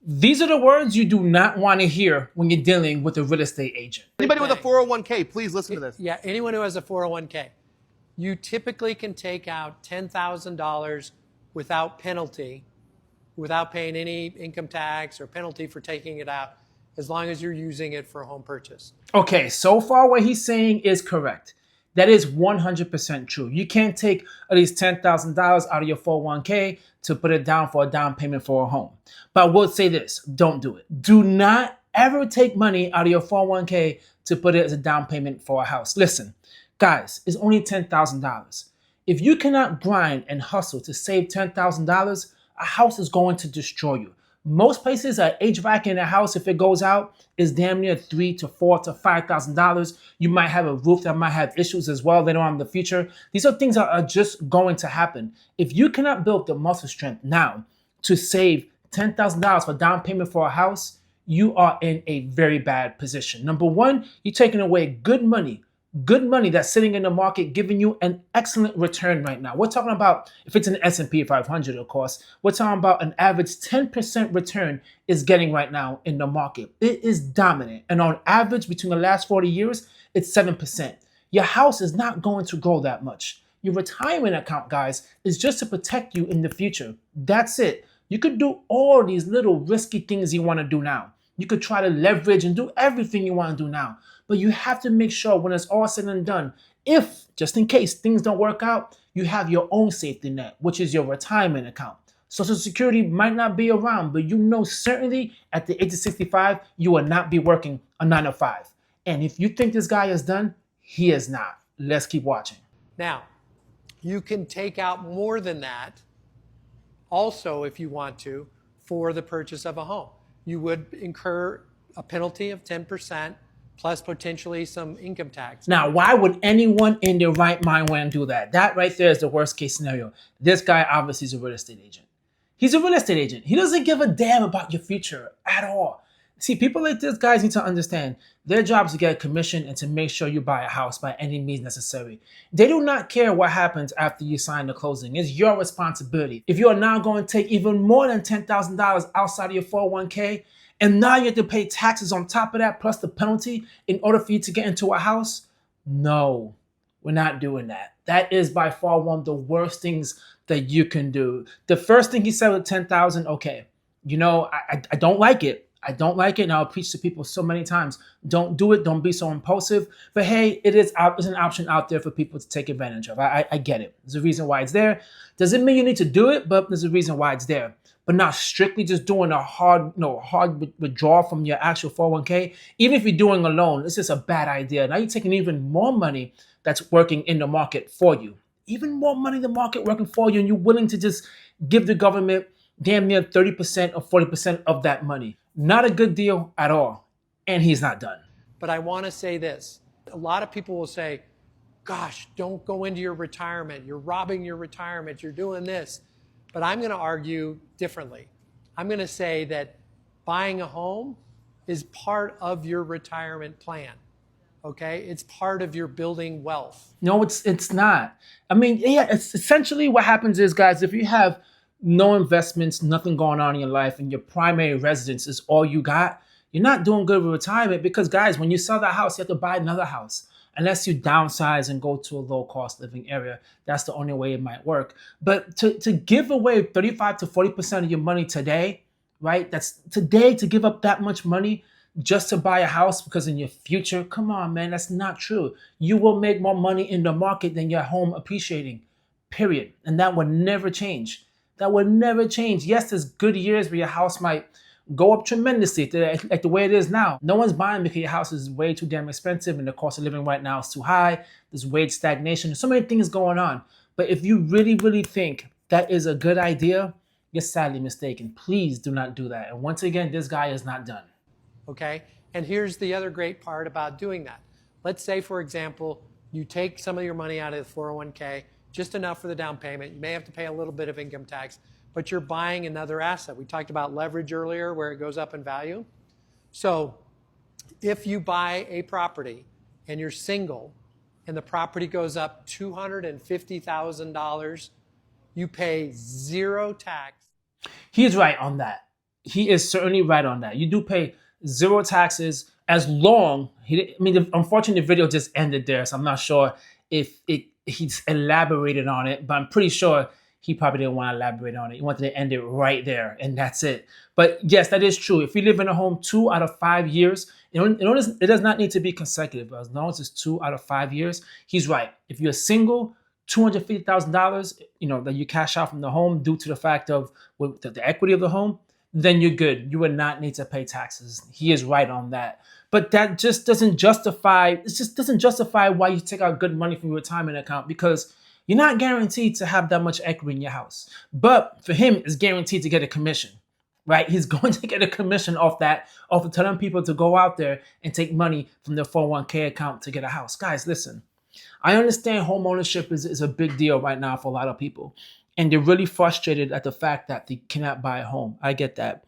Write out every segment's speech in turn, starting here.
These are the words you do not want to hear when you're dealing with a real estate agent. Anybody with a 401k, please listen to this. Yeah, anyone who has a 401k. You typically can take out $10,000 without penalty, without paying any income tax or penalty for taking it out, as long as you're using it for a home purchase. Okay, so far what he's saying is correct. That is 100% true. You can't take at least $10,000 out of your 401k to put it down for a down payment for a home. But I will say this, don't do it. Do not ever take money out of your 401k to put it as a down payment for a house. Listen, guys, it's only $10,000. If you cannot grind and hustle to save $10,000, a house is going to destroy you. Most places, an HVAC in a house, if it goes out, is damn near $3,000 to $4,000 to $5,000. You might have a roof that might have issues as well later on in the future. These are things that are just going to happen. If you cannot build the muscle strength now to save $10,000 for down payment for a house, you are in a very bad position. Number one, you're taking away good money that's sitting in the market giving you an excellent return right now. We're talking about, if it's an S&P 500, of course, we're talking about an average 10% return is getting right now in the market. It is dominant. And on average, between the last 40 years, it's 7%. Your house is not going to grow that much. Your retirement account, guys, is just to protect you in the future. That's it. You could do all these little risky things you want to do now. You could try to leverage and do everything you want to do now. But you have to make sure when it's all said and done, if, just in case things don't work out, you have your own safety net, which is your retirement account. Social Security might not be around, but you know certainly at the age of 65, you will not be working a 9 to 5. And if you think this guy is done, he is not. Let's keep watching. Now, you can take out more than that also, if you want to, for the purchase of a home. You would incur a penalty of 10%. Plus potentially some income tax. Now, why would anyone in their right mind want to do that? That right there is the worst case scenario. This guy obviously is a real estate agent. He's a real estate agent. He doesn't give a damn about your future at all. See, people like this, guys, need to understand their job is to get a commission and to make sure you buy a house by any means necessary. They do not care what happens after you sign the closing. It's your responsibility. If you are now going to take even more than $10,000 outside of your 401k, and now you have to pay taxes on top of that, plus the penalty, in order for you to get into a house? No, we're not doing that. That is by far one of the worst things that you can do. The first thing he said with 10,000, okay, you know, I don't like it. I don't like it, and I'll preach to people so many times. Don't do it. Don't be so impulsive. But hey, it's an option out there for people to take advantage of. I get it. There's a reason why it's there. Doesn't mean you need to do it, but there's a reason why it's there. But not strictly just doing a hard withdrawal from your actual 401k. Even if you're doing a loan, it's just a bad idea. Now you're taking even more money that's working in the market for you. Even more money in the market working for you, and you're willing to just give the government damn near 30% or 40% of that money. Not a good deal at all. And he's not done. But I want to say this. A lot of people will say, gosh, don't go into your retirement. You're robbing your retirement. You're doing this. But I'm going to argue differently. I'm going to say that buying a home is part of your retirement plan. Okay? It's part of your building wealth. No, it's not. I mean, yeah, it's essentially what happens is, guys, if you have no investments, nothing going on in your life, and your primary residence is all you got, you're not doing good with retirement because, guys, when you sell that house, you have to buy another house. Unless you downsize and go to a low-cost living area, that's the only way it might work. But to give away 35 to 40% of your money today, right? That's today, to give up that much money just to buy a house because in your future, come on, man, that's not true. You will make more money in the market than your home appreciating, period. And that will never change. That will never change. Yes, there's good years where your house might go up tremendously like the way it is now. No one's buying because your house is way too damn expensive and the cost of living right now is too high. There's wage stagnation. There's so many things going on. But if you really, really think that is a good idea, you're sadly mistaken. Please do not do that. And once again, this guy is not done. Okay? And here's the other great part about doing that. Let's say, for example, you take some of your money out of the 401k, just enough for the down payment. You may have to pay a little bit of income tax, but you're buying another asset. We talked about leverage earlier where it goes up in value. So if you buy a property and you're single and the property goes up $250,000, you pay zero tax. He's right on that. he is certainly right on that. You do pay zero taxes as long. Unfortunately, the video just ended there, so I'm not sure if he's elaborated on it, but I'm pretty sure he probably didn't want to elaborate on it. He wanted to end it right there, and that's it. But yes, that is true. If you live in a home 2 out of 5 years, it does not need to be consecutive, but as long as it's 2 out of 5 years, he's right. If you're single, $250,000, that you cash out from the home due to the fact of the equity of the home, then you're good. You would not need to pay taxes. He is right on that. But that just doesn't justify, why you take out good money from your retirement account, because you're not guaranteed to have that much equity in your house. But for him, it's guaranteed to get a commission, right? He's going to get a commission off that, off of telling people to go out there and take money from their 401k account to get a house. Guys, listen, I understand home ownership is a big deal right now for a lot of people. And they're really frustrated at the fact that they cannot buy a home. I get that.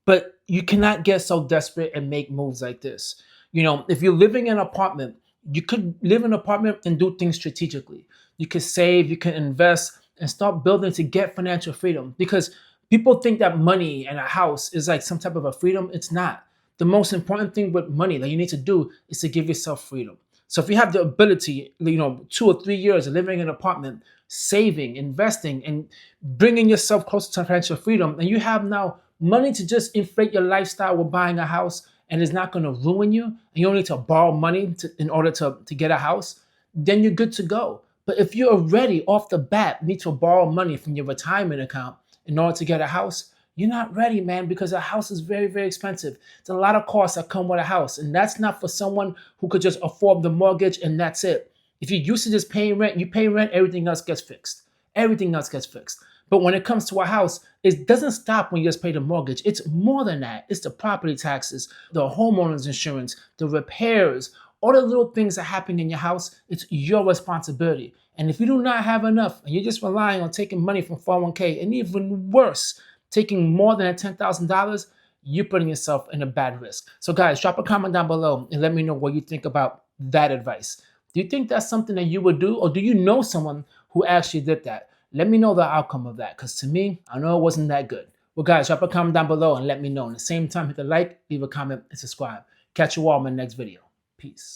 But you cannot get so desperate and make moves like this. If you're living in an apartment, you could live in an apartment and do things strategically. You could save, you can invest, and start building to get financial freedom. Because people think that money and a house is like some type of a freedom. It's not. The most important thing with money that you need to do is to give yourself freedom. So if you have the ability, 2 or 3 years of living in an apartment, saving, investing, and bringing yourself closer to financial freedom, and you have now money to just inflate your lifestyle with buying a house, and it's not going to ruin you, and you don't need to borrow money in order to get a house, then you're good to go. But if you already off the bat need to borrow money from your retirement account in order to get a house, you're not ready, man, because a house is very, very expensive. There's a lot of costs that come with a house, and that's not for someone who could just afford the mortgage and that's it. If you're used to just paying rent, you pay rent, everything else gets fixed. Everything else gets fixed. But when it comes to a house, it doesn't stop when you just pay the mortgage. It's more than that. It's the property taxes, the homeowner's insurance, the repairs, all the little things that happen in your house. It's your responsibility. And if you do not have enough and you're just relying on taking money from 401k, and even worse, taking more than $10,000, you're putting yourself in a bad risk. So guys, drop a comment down below and let me know what you think about that advice. Do you think that's something that you would do, or do you know someone who actually did that? Let me know the outcome of that, because to me, I know it wasn't that good. Well, guys, drop a comment down below and let me know. At the same time, hit the like, leave a comment, and subscribe. Catch you all in my next video. Peace.